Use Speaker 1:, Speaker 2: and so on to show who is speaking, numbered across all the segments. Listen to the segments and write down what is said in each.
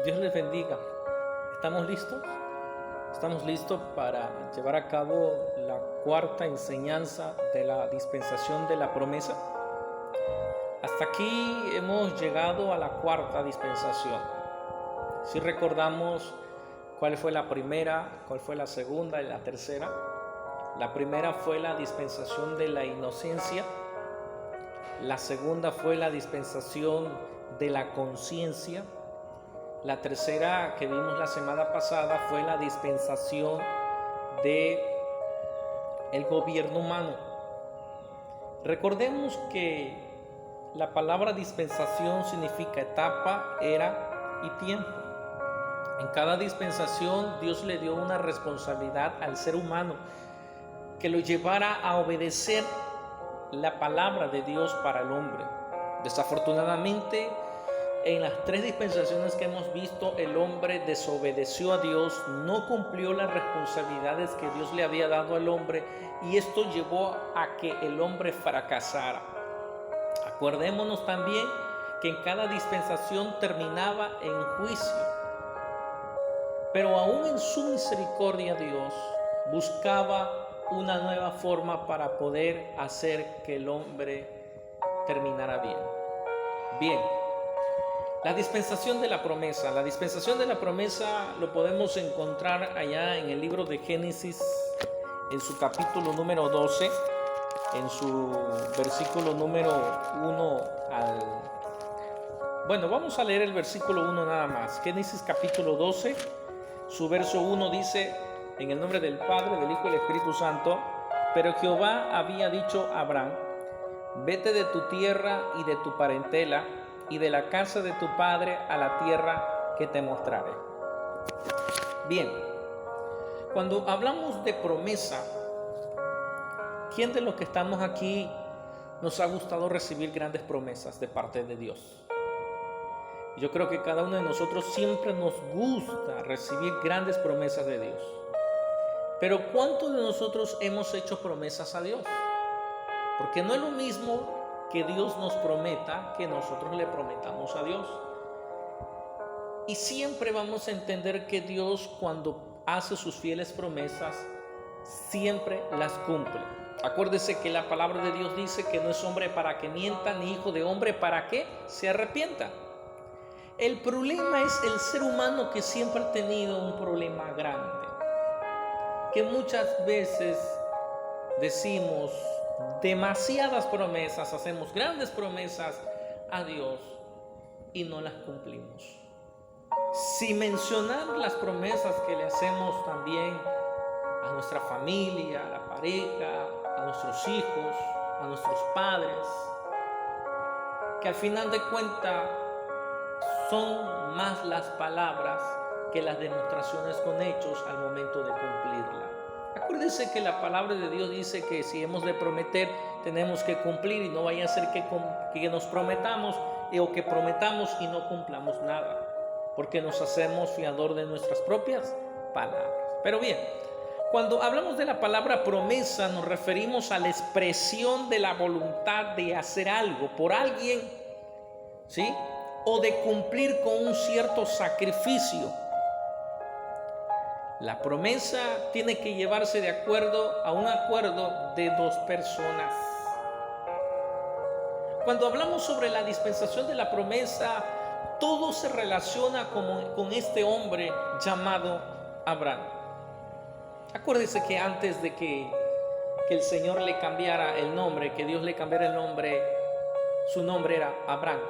Speaker 1: Dios les bendiga. ¿Estamos listos? Estamos listos para llevar a cabo la cuarta enseñanza de la dispensación de la promesa. Hasta aquí hemos llegado a la cuarta dispensación. Si recordamos cuál fue la primera, cuál fue la segunda y la tercera. La primera fue la dispensación de la inocencia. La segunda fue la dispensación de la conciencia. La tercera que vimos la semana pasada fue la dispensación de el gobierno humano. Recordemos que la palabra dispensación significa etapa, era y tiempo. En cada dispensación Dios le dio una responsabilidad al ser humano que lo llevara a obedecer la palabra de Dios para el hombre. Desafortunadamente, en las tres dispensaciones que hemos visto, el hombre desobedeció a Dios, no cumplió las responsabilidades que Dios le había dado al hombre, y esto llevó a que el hombre fracasara. Acordémonos también que en cada dispensación terminaba en juicio, pero aún en su misericordia Dios buscaba una nueva forma para poder hacer que el hombre terminara bien. Bien. La dispensación de la promesa. La dispensación de la promesa lo podemos encontrar allá en el libro de Génesis, en su capítulo número 12, en su versículo número 1 al... Bueno, vamos a leer el versículo 1 nada más. Génesis capítulo 12, su verso 1 dice: en el nombre del Padre, del Hijo y del Espíritu Santo. Pero Jehová había dicho a Abraham: vete de tu tierra y de tu parentela y de la casa de tu padre a la tierra que te mostraré. Bien, cuando hablamos de promesa, ¿quién de los que estamos aquí nos ha gustado recibir grandes promesas de parte de Dios? Yo creo que cada uno de nosotros siempre nos gusta recibir grandes promesas de Dios. Pero ¿cuántos de nosotros hemos hecho promesas a Dios? Porque no es lo mismo que Dios nos prometa que nosotros le prometamos a Dios. Y siempre vamos a entender que Dios, cuando hace sus fieles promesas, siempre las cumple. Acuérdese que la palabra de Dios dice que no es hombre para que mienta, ni hijo de hombre para que se arrepienta. El problema es el ser humano, que siempre ha tenido un problema grande, que muchas veces decimos demasiadas promesas, hacemos grandes promesas a Dios y no las cumplimos. Sin mencionar las promesas que le hacemos también a nuestra familia, a la pareja, a nuestros hijos, a nuestros padres, que al final de cuentas son más las palabras que las demostraciones con hechos al momento de cumplirla. Acuérdense que la palabra de Dios dice que si hemos de prometer, tenemos que cumplir, y no vaya a ser que nos prometamos o que prometamos y no cumplamos nada, porque nos hacemos fiador de nuestras propias palabras. Pero bien, cuando hablamos de la palabra promesa, nos referimos a la expresión de la voluntad de hacer algo por alguien, ¿sí? O de cumplir con un cierto sacrificio. La promesa tiene que llevarse de acuerdo a un acuerdo de dos personas. Cuando hablamos sobre la dispensación de la promesa, todo se relaciona con este hombre llamado Abraham. Acuérdese que antes de que el Señor le cambiara el nombre, que Dios le cambiara el nombre, su nombre era Abraham.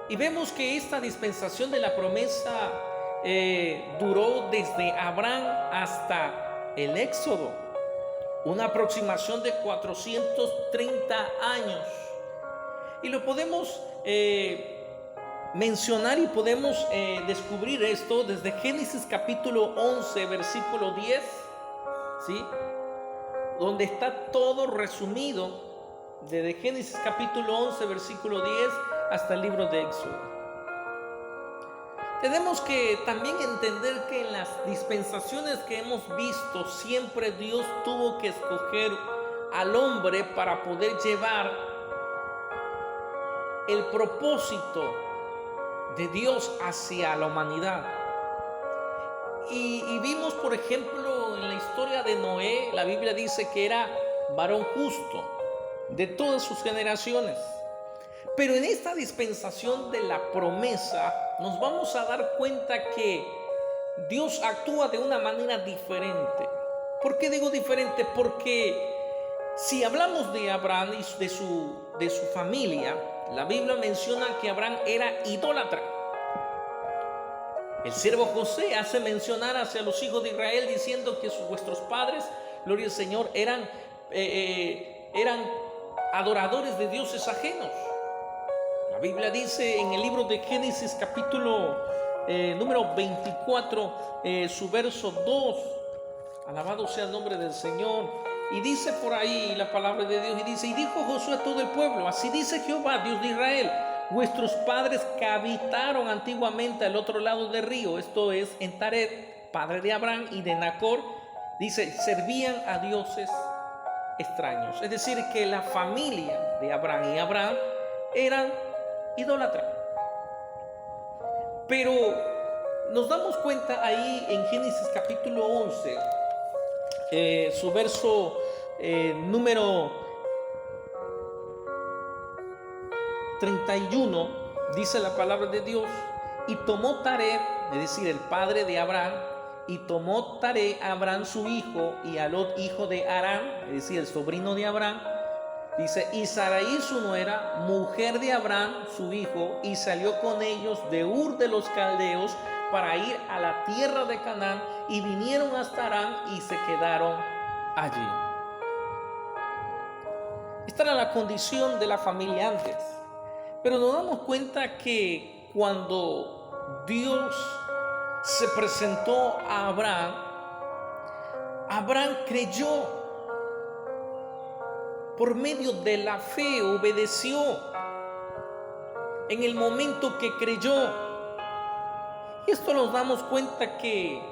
Speaker 1: Y vemos que esta dispensación de la promesa duró desde Abraham hasta el Éxodo, una aproximación de 430 años. Y lo podemos mencionar y podemos descubrir esto desde Génesis capítulo 11, versículo 10, ¿sí? Donde está todo resumido, desde Génesis capítulo 11, versículo 10, hasta el libro de Éxodo. Tenemos que también entender que en las dispensaciones que hemos visto, siempre Dios tuvo que escoger al hombre para poder llevar el propósito de Dios hacia la humanidad. Y vimos, por ejemplo, en la historia de Noé, la Biblia dice que era varón justo de todas sus generaciones. Pero en esta dispensación de la promesa nos vamos a dar cuenta que Dios actúa de una manera diferente. ¿Por qué digo diferente? Porque si hablamos de Abraham y de su familia, la Biblia menciona que Abraham era idólatra. El siervo José hace mencionar hacia los hijos de Israel diciendo que vuestros padres, gloria al Señor, eran adoradores de dioses ajenos. La Biblia dice en el libro de Génesis capítulo número 24, su verso 2, alabado sea el nombre del Señor, y dice por ahí la palabra de Dios, y dice: y dijo Josué a todo el pueblo, así dice Jehová, Dios de Israel, vuestros padres que habitaron antiguamente al otro lado del río, esto es en Taret, padre de Abraham y de Nacor, dice, servían a dioses extraños. Es decir, que la familia de Abraham y Abraham eran idólatras. Pero nos damos cuenta ahí en Génesis capítulo 11, su verso número 31, dice la palabra de Dios: y tomó Taré, es decir, el padre de Abraham, y tomó Taré a Abraham su hijo, y a Lot hijo de Harán, es decir, el sobrino de Abraham, dice, y Sarai su nuera, mujer de Abraham su hijo, y salió con ellos de Ur de los Caldeos para ir a la tierra de Canaán, y vinieron hasta Harán y se quedaron allí. Esta era la condición de la familia antes. Pero nos damos cuenta que cuando Dios se presentó a Abraham, Abraham creyó. Por medio de la fe obedeció. En el momento que creyó. Y esto nos damos cuenta que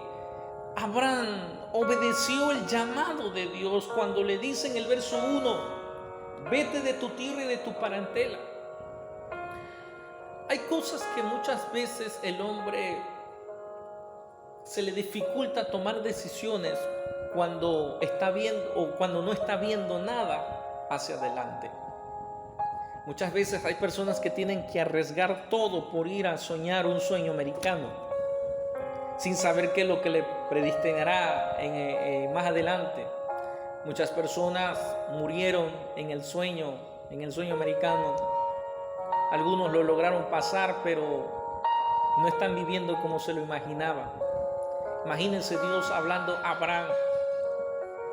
Speaker 1: Abraham obedeció el llamado de Dios cuando le dice en el verso 1: vete de tu tierra y de tu parentela. Hay cosas que muchas veces el hombre se le dificulta tomar decisiones cuando está viendo o cuando no está viendo nada hacia adelante. Muchas veces hay personas que tienen que arriesgar todo por ir a soñar un sueño americano, sin saber qué es lo que le predestinará más adelante. Muchas personas murieron en el sueño americano. Algunos lo lograron pasar, pero no están viviendo como se lo imaginaba. Imagínense Dios hablando a Abraham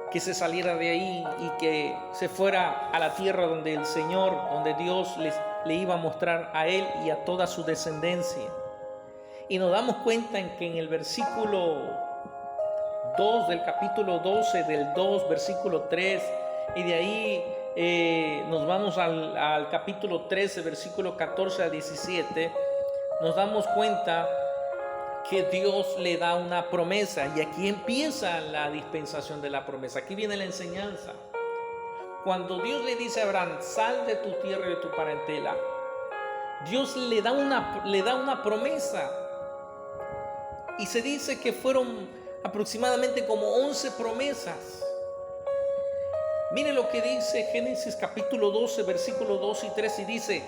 Speaker 1: que se saliera de ahí y que se fuera a la tierra donde el Señor, donde Dios le iba a mostrar a él y a toda su descendencia. Y nos damos cuenta en que en el versículo 2 del capítulo 12, del 2, versículo 3, y de ahí nos vamos al capítulo 13, versículo 14 al 17, nos damos cuenta que Dios le da una promesa, y aquí empieza la dispensación de la promesa. Aquí viene la enseñanza. Cuando Dios le dice a Abraham: sal de tu tierra y de tu parentela, Dios le da una promesa, y se dice que fueron aproximadamente como 11 promesas. Mire lo que dice Génesis capítulo 12, versículos 2 y 3, y dice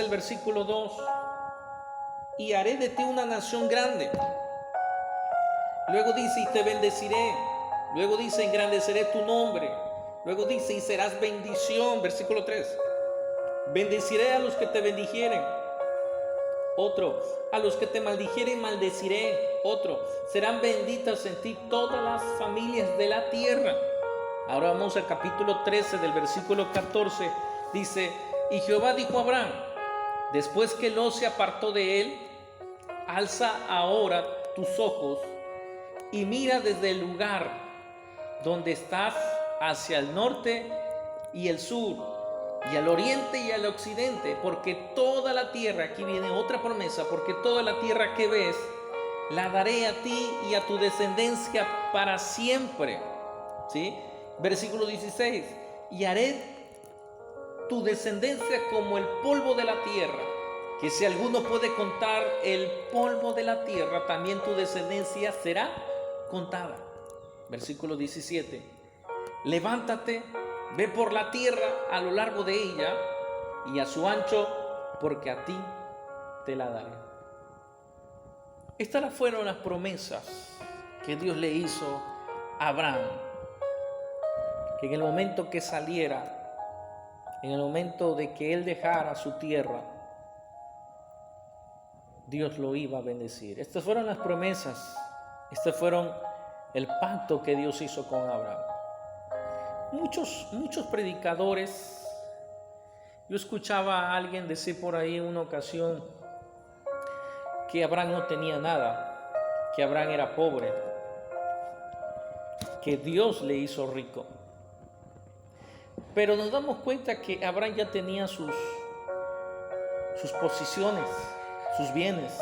Speaker 1: el versículo 2: y haré de ti una nación grande. Luego dice: y te bendeciré. Luego dice: engrandeceré tu nombre. Luego dice: y serás bendición. Versículo 3: bendeciré a los que te bendijeren. Otro: a los que te maldijeren maldeciré. Otro: serán benditas en ti todas las familias de la tierra. Ahora vamos al capítulo 13 del versículo 14. Dice: y Jehová dijo a Abraham, después que Lot se apartó de él: alza ahora tus ojos y mira desde el lugar donde estás hacia el norte y el sur, y al oriente y al occidente, porque toda la tierra, aquí viene otra promesa, porque toda la tierra que ves la daré a ti y a tu descendencia para siempre. ¿Sí? Versículo 16: y haré tu descendencia como el polvo de la tierra, que si alguno puede contar el polvo de la tierra, también tu descendencia será contada. Versículo 17. Levántate, ve por la tierra a lo largo de ella y a su ancho, porque a ti te la daré. Estas fueron las promesas que Dios le hizo a Abraham, que en el momento que saliera, en el momento de que él dejara su tierra, Dios lo iba a bendecir. Estas fueron las promesas, este fueron el pacto que Dios hizo con Abraham. Muchos predicadores, yo escuchaba a alguien decir por ahí en una ocasión que Abraham no tenía nada, que Abraham era pobre, que Dios le hizo rico. Pero nos damos cuenta que Abraham ya tenía sus posiciones, sus bienes,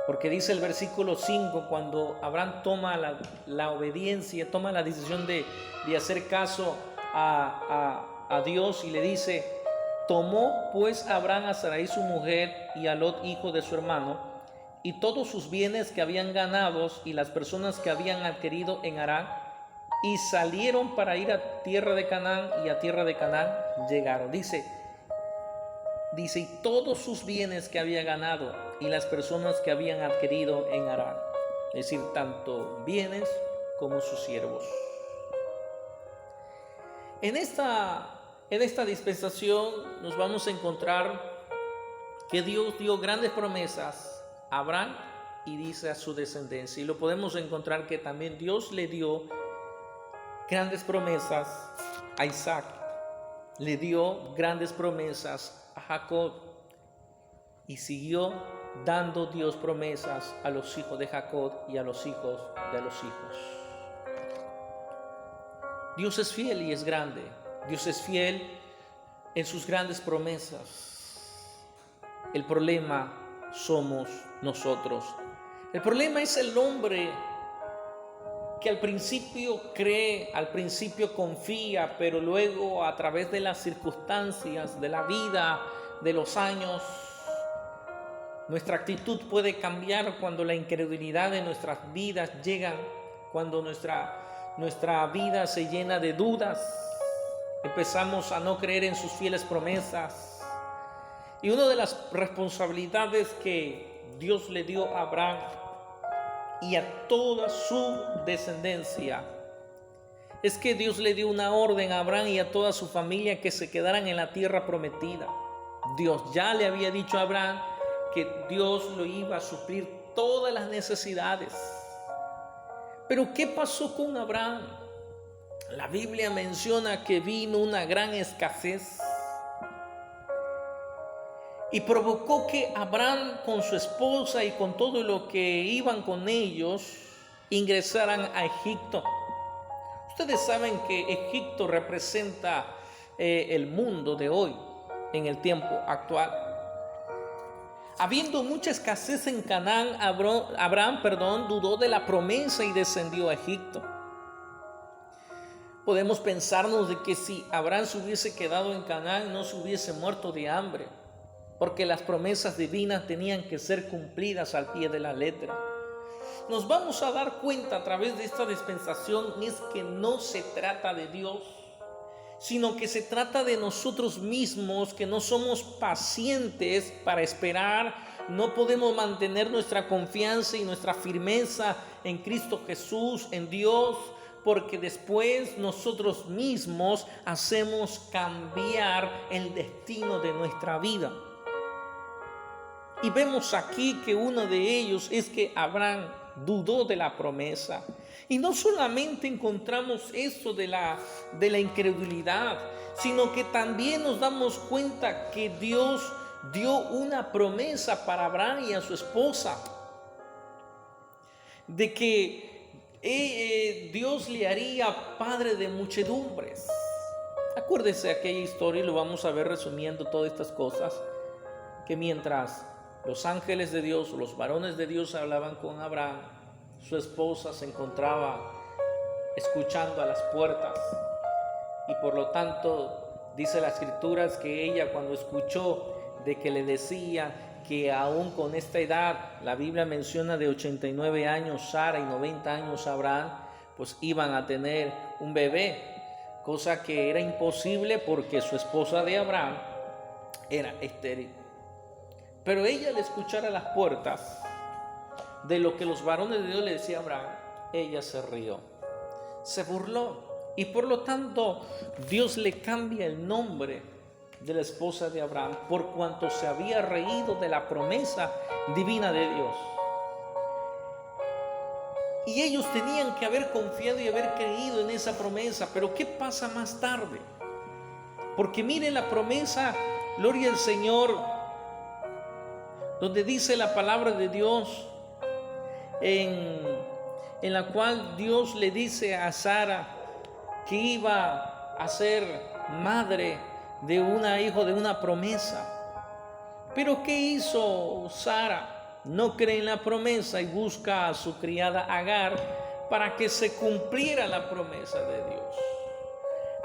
Speaker 1: porque dice el versículo 5, cuando Abraham toma la obediencia, toma la decisión de hacer caso a Dios, y le dice: tomó pues Abraham a Sarai su mujer y a Lot hijo de su hermano, y todos sus bienes que habían ganado y las personas que habían adquirido en Harán, y salieron para ir a tierra de Canaán, y a tierra de Canaán llegaron. Dice, y todos sus bienes que había ganado y las personas que habían adquirido en Harán, es decir, tanto bienes como sus siervos. En esta dispensación nos vamos a encontrar que Dios dio grandes promesas a Abraham y dice a su descendencia, y lo podemos encontrar que también Dios le dio grandes promesas a Isaac, le dio grandes promesas a Jacob, y siguió dando Dios promesas a los hijos de Jacob y a los hijos de los hijos. Dios es fiel y es grande. Dios es fiel en sus grandes promesas. El problema somos nosotros. El problema es el hombre que al principio cree, al principio confía, pero luego a través de las circunstancias, de la vida, de los años, nuestra actitud puede cambiar cuando la incredulidad de nuestras vidas llega, cuando nuestra vida se llena de dudas, empezamos a no creer en sus fieles promesas. Y una de las responsabilidades que Dios le dio a Abraham y a toda su descendencia es que Dios le dio una orden a Abraham y a toda su familia que se quedaran en la tierra prometida. Dios ya le había dicho a Abraham que Dios lo iba a suplir todas las necesidades. Pero ¿qué pasó con Abraham? La Biblia menciona que vino una gran escasez y provocó que Abraham con su esposa y con todo lo que iban con ellos ingresaran a Egipto. Ustedes saben que Egipto representa el mundo de hoy en el tiempo actual. Habiendo mucha escasez en Canaán, Abraham dudó de la promesa y descendió a Egipto. Podemos pensarnos de que si Abraham se hubiese quedado en Canaán, no se hubiese muerto de hambre, porque las promesas divinas tenían que ser cumplidas al pie de la letra. Nos vamos a dar cuenta a través de esta dispensación es que no se trata de Dios, sino que se trata de nosotros mismos, que no somos pacientes para esperar, no podemos mantener nuestra confianza y nuestra firmeza en Cristo Jesús, en Dios, porque después nosotros mismos hacemos cambiar el destino de nuestra vida. Y vemos aquí que uno de ellos es que Abraham dudó de la promesa. Y no solamente encontramos eso de la incredulidad, sino que también nos damos cuenta que Dios dio una promesa para Abraham y a su esposa, de que Dios le haría padre de muchedumbres. Acuérdese de aquella historia, y lo vamos a ver resumiendo todas estas cosas, que mientras los ángeles de Dios, los varones de Dios hablaban con Abraham, su esposa se encontraba escuchando a las puertas, y por lo tanto dice las escrituras que ella, cuando escuchó de que le decían que aún con esta edad, la Biblia menciona de 89 años Sara y 90 años Abraham, pues iban a tener un bebé, cosa que era imposible porque su esposa de Abraham era estéril. Pero ella, al escuchar a las puertas de lo que los varones de Dios le decían a Abraham, ella se rió, se burló, y por lo tanto Dios le cambia el nombre de la esposa de Abraham por cuanto se había reído de la promesa divina de Dios. Y ellos tenían que haber confiado y haber creído en esa promesa. Pero ¿qué pasa más tarde? Porque mire la promesa, gloria al Señor, donde dice la palabra de Dios, en la cual Dios le dice a Sara que iba a ser madre de hijo de una promesa. Pero ¿qué hizo Sara? No cree en la promesa y busca a su criada Agar para que se cumpliera la promesa de Dios.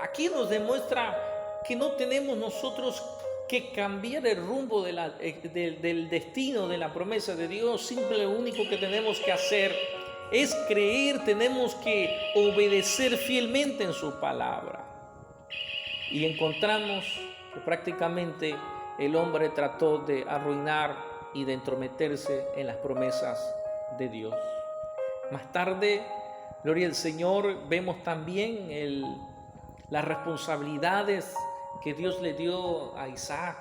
Speaker 1: Aquí nos demuestra que no tenemos nosotros que cambiar el rumbo del destino de la promesa de Dios. Simple, lo único que tenemos que hacer es creer, tenemos que obedecer fielmente en su palabra. Y encontramos que prácticamente el hombre trató de arruinar y de entrometerse en las promesas de Dios. Más tarde, gloria al Señor, vemos también las responsabilidades que Dios le dio a Isaac,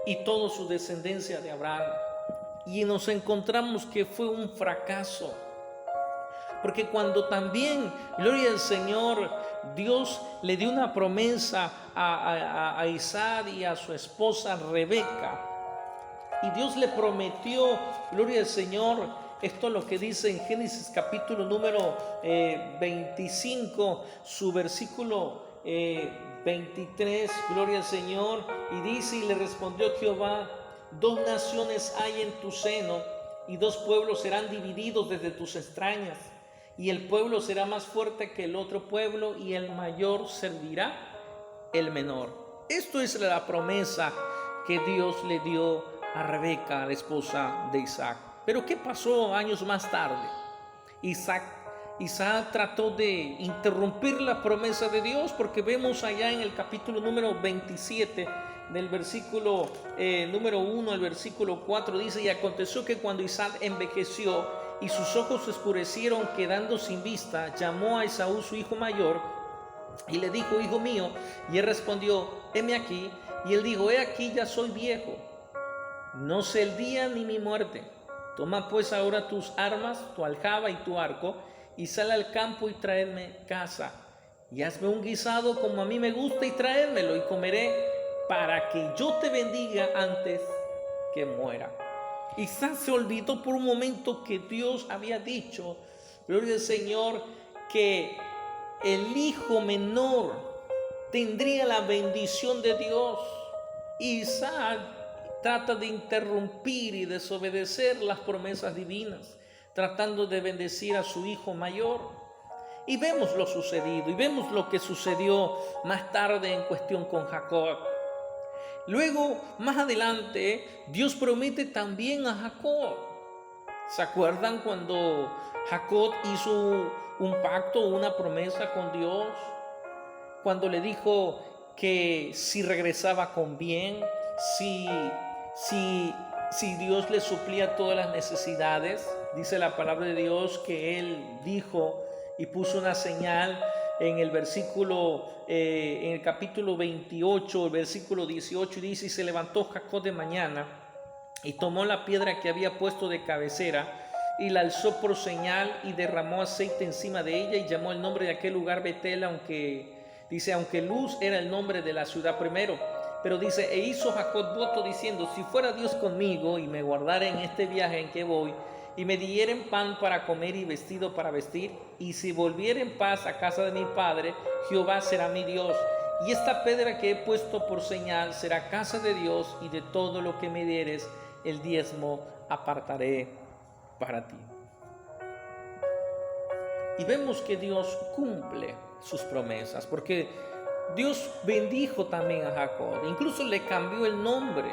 Speaker 1: y toda su descendencia de Abraham. Y nos encontramos que fue un fracaso. Porque cuando también, gloria al Señor, Dios le dio una promesa a Isaac y a su esposa Rebeca, y Dios le prometió, gloria al Señor, esto es lo que dice en Génesis capítulo número 25, su versículo 23, gloria al Señor, y dice: y le respondió Jehová, 2 naciones hay en tu seno, y 2 pueblos serán divididos desde tus entrañas, y el pueblo será más fuerte que el otro pueblo, y el mayor servirá el menor. Esto es la promesa que Dios le dio a Rebeca, la esposa de Isaac. Pero ¿qué pasó años más tarde? Isaac trató de interrumpir la promesa de Dios, porque vemos allá en el capítulo número 27, del versículo número 1 al versículo 4, dice: y aconteció que cuando Isaac envejeció y sus ojos se oscurecieron, quedando sin vista, llamó a Esaú su hijo mayor y le dijo: hijo mío. Y él respondió: heme aquí. Y él dijo: he aquí, ya soy viejo, no sé el día ni mi muerte. Toma pues ahora tus armas, tu aljaba y tu arco, y sal al campo y traedme caza, y hazme un guisado como a mí me gusta, y traédmelo, y comeré, para que yo te bendiga antes que muera. Isaac se olvidó por un momento que Dios había dicho, gloria al Señor, que el hijo menor tendría la bendición de Dios. Isaac trata de interrumpir y desobedecer las promesas divinas, tratando de bendecir a su hijo mayor. Y vemos lo sucedido, y vemos lo que sucedió más tarde en cuestión con Jacob. Luego, más adelante, Dios promete también a Jacob. ¿Se acuerdan cuando Jacob hizo un pacto, una promesa con Dios? Cuando le dijo que si regresaba con bien, si Dios le suplía todas las necesidades. Dice la palabra de Dios que él dijo y puso una señal en el versículo, en el capítulo 28, el versículo 18, y dice: y se levantó Jacob de mañana y tomó la piedra que había puesto de cabecera y la alzó por señal y derramó aceite encima de ella, y llamó el nombre de aquel lugar Betel, aunque Luz era el nombre de la ciudad primero. Pero dice: e hizo Jacob voto diciendo: si fuera Dios conmigo y me guardara en este viaje en que voy, y me dieren pan para comer y vestido para vestir, y si volviera en paz a casa de mi padre, Jehová será mi Dios, y esta piedra que he puesto por señal será casa de Dios, y de todo lo que me dieres el diezmo apartaré para ti. Y vemos que Dios cumple sus promesas, porque Dios bendijo también a Jacob, incluso le cambió el nombre.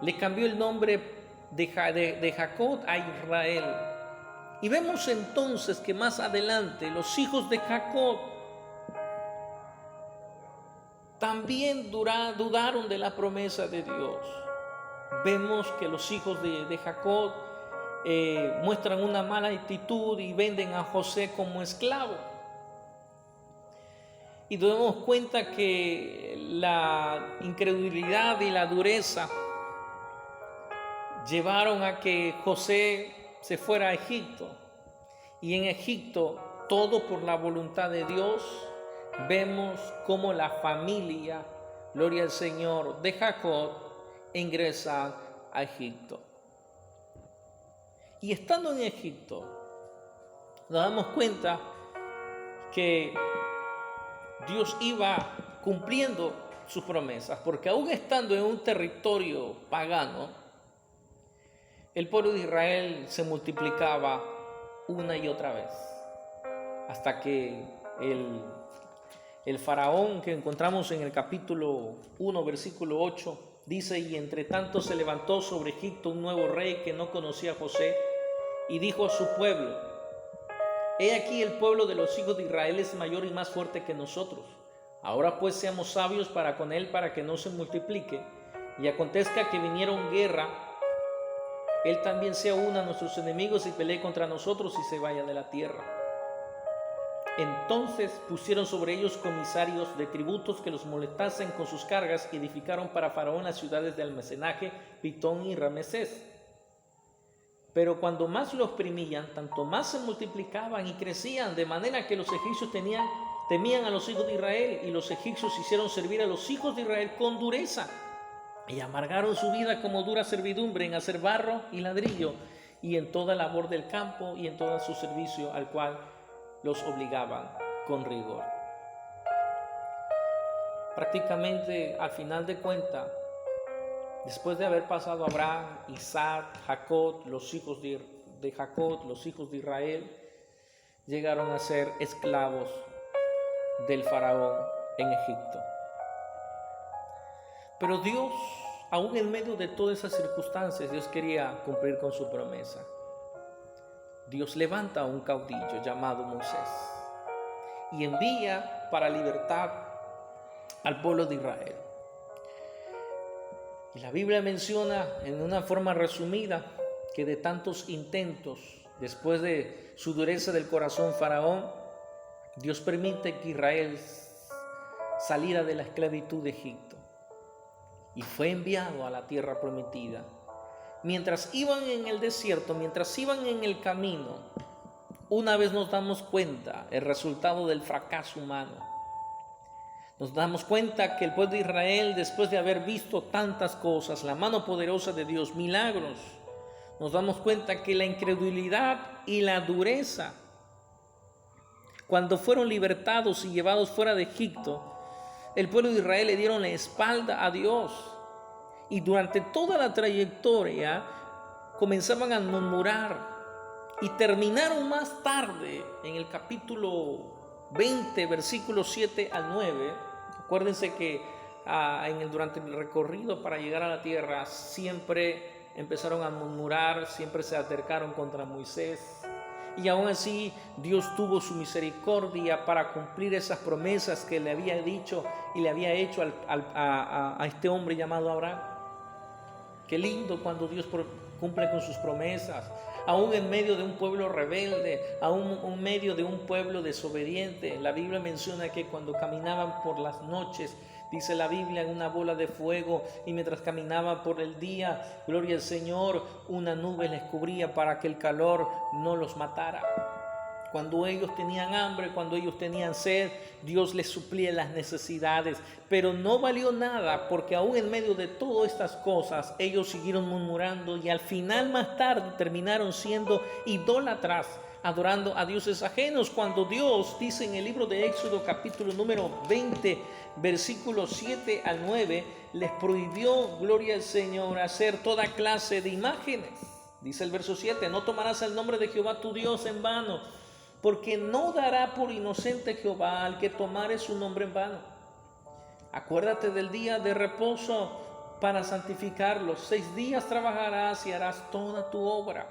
Speaker 1: le cambió el nombre de Jacob a Israel. Y vemos entonces que más adelante los hijos de Jacob también dudaron de la promesa de Dios. Vemos que los hijos de Jacob muestran una mala actitud y venden a José como esclavo. Y nos damos cuenta que la incredulidad y la dureza llevaron a que José se fuera a Egipto. Y en Egipto, todo por la voluntad de Dios, vemos cómo la familia, gloria al Señor, de Jacob ingresa a Egipto. Y estando en Egipto, nos damos cuenta que Dios iba cumpliendo sus promesas, porque aún estando en un territorio pagano, el pueblo de Israel se multiplicaba una y otra vez, hasta que el faraón que encontramos en el capítulo 1, versículo 8, dice: y entre tanto se levantó sobre Egipto un nuevo rey que no conocía a José, y dijo a su pueblo: he aquí el pueblo de los hijos de Israel es mayor y más fuerte que nosotros. Ahora pues seamos sabios para con él, para que no se multiplique, y acontezca que vinieron guerra, él también se una a nuestros enemigos y pelee contra nosotros y se vaya de la tierra. Entonces pusieron sobre ellos comisarios de tributos que los molestasen con sus cargas, y edificaron para Faraón las ciudades de almacenaje, Pitón y Ramesés. Pero cuando más los oprimían, tanto más se multiplicaban y crecían, de manera que los egipcios temían a los hijos de Israel, y los egipcios hicieron servir a los hijos de Israel con dureza, y amargaron su vida como dura servidumbre en hacer barro y ladrillo, y en toda labor del campo, y en todo su servicio, al cual los obligaban con rigor. Prácticamente, al final de cuentas, después de haber pasado Abraham, Isaac, Jacob, los hijos de Jacob, los hijos de Israel, llegaron a ser esclavos del faraón en Egipto. Pero Dios, aún en medio de todas esas circunstancias, Dios quería cumplir con su promesa. Dios levanta a un caudillo llamado Moisés y envía para libertar al pueblo de Israel. Y la Biblia menciona en una forma resumida que de tantos intentos, después de su dureza del corazón faraón, Dios permite que Israel saliera de la esclavitud de Egipto y fue enviado a la tierra prometida. Mientras iban en el desierto, mientras iban en el camino, una vez nos damos cuenta el resultado del fracaso humano. Nos damos cuenta que el pueblo de Israel, después de haber visto tantas cosas, la mano poderosa de Dios, milagros, nos damos cuenta que la incredulidad y la dureza, cuando fueron libertados y llevados fuera de Egipto, el pueblo de Israel le dieron la espalda a Dios. Y durante toda la trayectoria comenzaban a murmurar y terminaron más tarde en el capítulo 20, versículos 7 al 9. Acuérdense que durante el recorrido para llegar a la tierra siempre empezaron a murmurar, siempre se acercaron contra Moisés. Y aún así Dios tuvo su misericordia para cumplir esas promesas que le había dicho y le había hecho a este hombre llamado Abraham. Qué lindo cuando Dios cumple con sus promesas, aún en medio de un pueblo rebelde, aún en medio de un pueblo desobediente. La Biblia menciona que cuando caminaban por las noches, dice la Biblia, en una bola de fuego, y mientras caminaban por el día, gloria al Señor, una nube les cubría para que el calor no los matara. Cuando ellos tenían hambre, cuando ellos tenían sed, Dios les suplía las necesidades. Pero no valió nada, porque aún en medio de todas estas cosas, ellos siguieron murmurando y al final, más tarde, terminaron siendo idólatras, adorando a dioses ajenos. Cuando Dios dice en el libro de Éxodo, capítulo número 20, versículos 7 al 9, les prohibió, gloria al Señor, hacer toda clase de imágenes. Dice el verso 7, no tomarás el nombre de Jehová tu Dios en vano, porque no dará por inocente Jehová al que tomare su nombre en vano. Acuérdate del día de reposo para santificarlos. 6 días trabajarás y harás toda tu obra.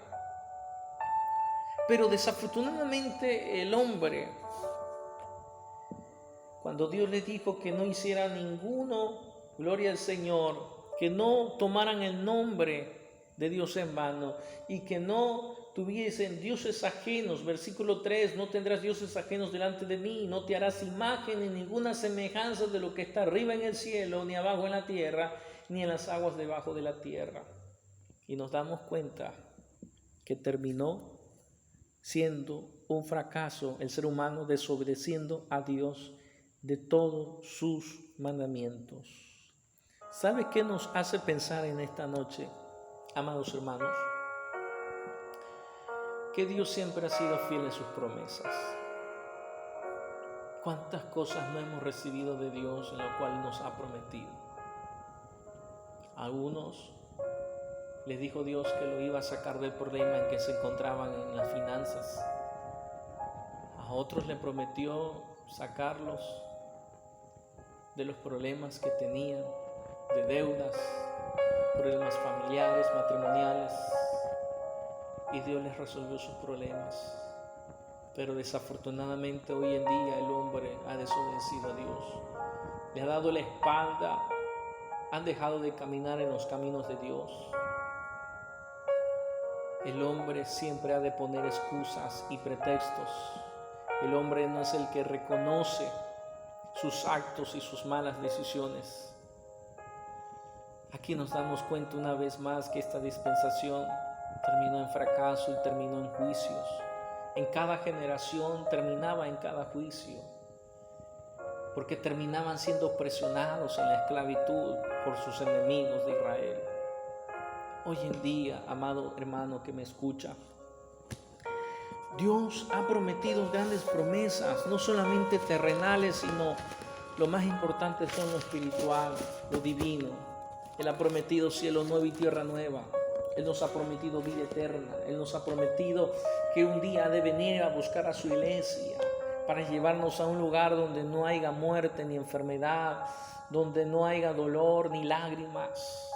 Speaker 1: Pero desafortunadamente el hombre, cuando Dios le dijo que no hiciera ninguno, gloria al Señor, que no tomaran el nombre de Dios en vano y que no tuviesen dioses ajenos, versículo 3, no tendrás dioses ajenos delante de mí, no te harás imagen ni ninguna semejanza de lo que está arriba en el cielo, ni abajo en la tierra, ni en las aguas debajo de la tierra. Y nos damos cuenta que terminó siendo un fracaso el ser humano, desobedeciendo a Dios de todos sus mandamientos. ¿Sabe qué nos hace pensar en esta noche, amados hermanos? Que Dios siempre ha sido fiel en sus promesas. ¿Cuántas cosas no hemos recibido de Dios en lo cual nos ha prometido? A algunos les dijo Dios que lo iba a sacar del problema en que se encontraban en las finanzas. A otros le prometió sacarlos de los problemas que tenían, de deudas, problemas familiares, matrimoniales. Y Dios les resolvió sus problemas. Pero desafortunadamente hoy en día el hombre ha desobedecido a Dios. Le ha dado la espalda, han dejado de caminar en los caminos de Dios. El hombre siempre ha de poner excusas y pretextos. El hombre no es el que reconoce sus actos y sus malas decisiones. Aquí nos damos cuenta una vez más que esta dispensación terminó en fracaso y terminó en juicios. En cada generación terminaba en cada juicio, porque terminaban siendo presionados en la esclavitud por sus enemigos de Israel. Hoy en día, amado hermano que me escucha, Dios ha prometido grandes promesas, no solamente terrenales, sino lo más importante son lo espiritual, lo divino. Él ha prometido cielo nuevo y tierra nueva. Él nos ha prometido vida eterna. Él nos ha prometido que un día ha de venir a buscar a su iglesia para llevarnos a un lugar donde no haya muerte ni enfermedad, donde no haya dolor ni lágrimas.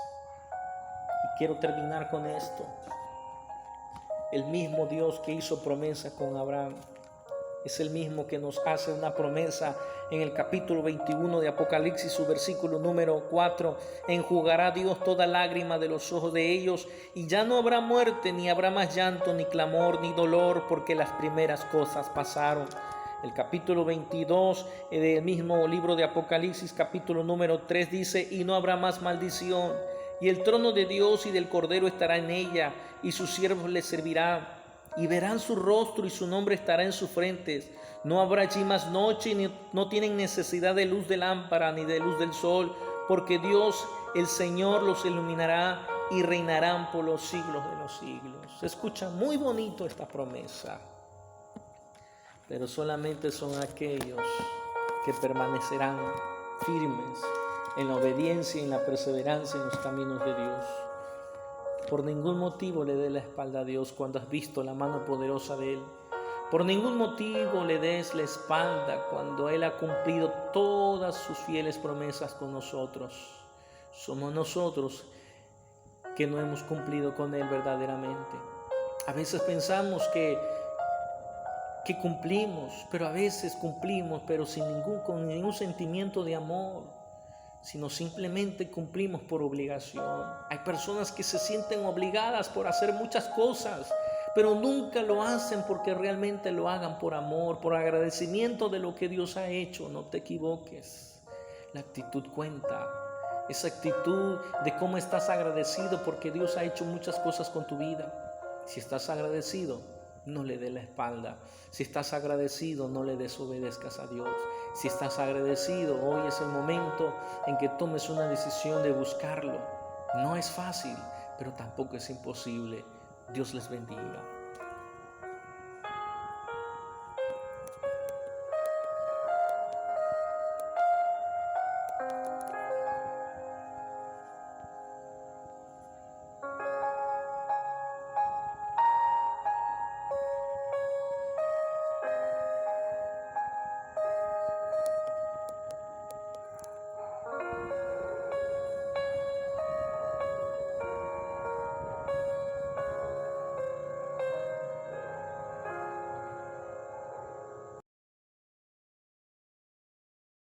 Speaker 1: Y quiero terminar con esto. El mismo Dios que hizo promesa con Abraham es el mismo que nos hace una promesa en el capítulo 21 de Apocalipsis, su versículo número 4. Enjugará Dios toda lágrima de los ojos de ellos, y ya no habrá muerte, ni habrá más llanto, ni clamor, ni dolor, porque las primeras cosas pasaron. El capítulo 22 del mismo libro de Apocalipsis, capítulo número 3, dice: y no habrá más maldición, y el trono de Dios y del Cordero estará en ella, y sus siervos le servirán. Y verán su rostro y su nombre estará en sus frentes. No habrá allí más noche, ni no tienen necesidad de luz de lámpara ni de luz del sol, porque Dios, el Señor, los iluminará y reinarán por los siglos de los siglos. Se escucha muy bonito esta promesa, pero solamente son aquellos que permanecerán firmes en la obediencia y en la perseverancia en los caminos de Dios. Por ningún motivo le dé la espalda a Dios cuando has visto la mano poderosa de Él. Por ningún motivo le des la espalda cuando Él ha cumplido todas sus fieles promesas con nosotros. Somos nosotros que no hemos cumplido con Él verdaderamente. A veces pensamos que cumplimos, pero a veces cumplimos, pero con ningún sentimiento de amor, sino simplemente cumplimos por obligación. Hay personas que se sienten obligadas por hacer muchas cosas, pero nunca lo hacen porque realmente lo hagan por amor, por agradecimiento de lo que Dios ha hecho. No te equivoques, la actitud cuenta. Esa actitud de cómo estás agradecido porque Dios ha hecho muchas cosas con tu vida. Si estás agradecido, no le dé la espalda. Si estás agradecido, no le desobedezcas a Dios. Si estás agradecido, hoy es el momento en que tomes una decisión de buscarlo. No es fácil, pero tampoco es imposible. Dios les bendiga.